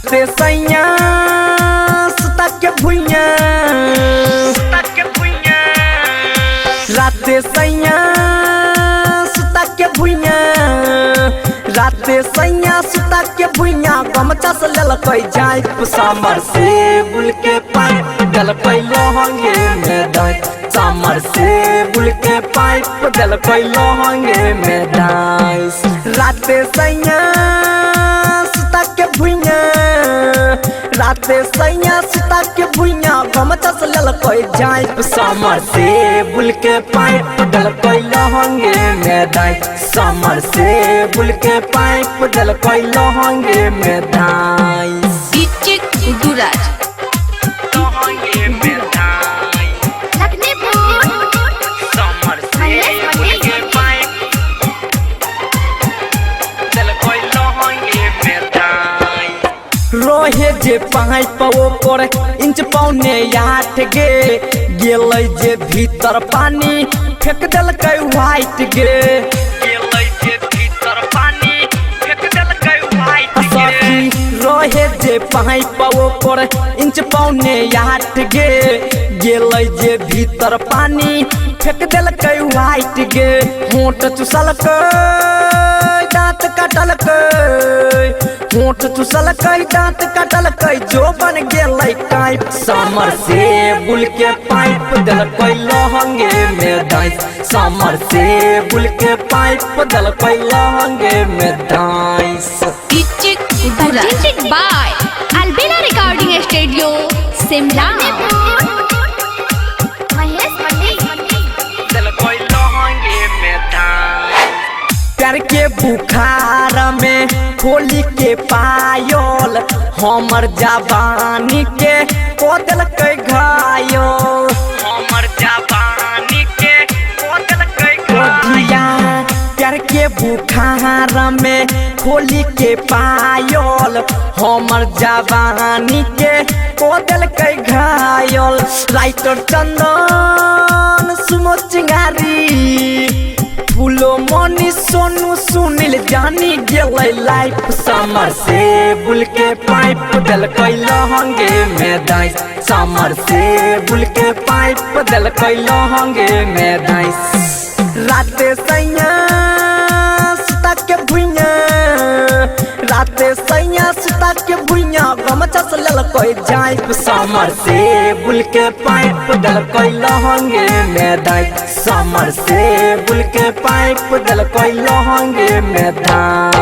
राते सैया सुता के भुइया राते सैया सुता के भुइया राते सैया सुता के भुइया गमछा से ललकै जाय समर से बुल के पाइप डलकै लहंगे में दाई समर से बुल के पाइप डलकै लहंगे में दाई राते सैया सुता के भुइया राते सैया सुता के भुइया गमछा से ललकै जाय समर से बुल के पाइप डलकै लहंगे में दाई समर से बुल के पाइप डलकै लहंगे में दाई डीजे उदुराज लहंगे में दाई समर से बुल के पाइप डलकै लहंगे में दाई रोहे जे पाइप ओकर इंच पौने 8 गे गेलै जे भीतर पानी फेंक देलकै व्हाइट गे गेलै जे भीतर पानी फेंक देलकै व्हाइट गे रोहे जे पाइप ओकर इंच पौने 8 गे गेलै जे भीतर पानी फेंक देलकै व्हाइट गे होंठ चुसलकै दांत काटलकै होंठ चुसलकै दांत काटलकै जो बन गेलै टाइप समर से बुल के पाइप देलकै लहंगे में दाई समर से बुल के पाइप देलकै लहंगे में दाई DJ Uduraj by Albela recording studio Shimla देलकै लहंगे में दाई प्यार के बुखार में खोली के पायल हमर जवानी के को देलकै घायल हमर जवानी के को देलकै घायल प्यार के बुखार में खोली के पायल हमर जवानी के को देलकै घायल राइटर चंदन सुमो चिंगारी फूलो मनी सोनू सुनील जानी गेलै लाइफ समर से बुल के पाइप देलकै लहंगे में दाई समर से बुल के पाइप देलकै लहंगे में दाई राते सैया सुता के भुइया राते सैया सुता के भुइया गमछा से ललकै जाय समर से बुल के पाइप देलकै लहंगे में दाई समर से बुल के पाइप देलकै लहंगे में दाई।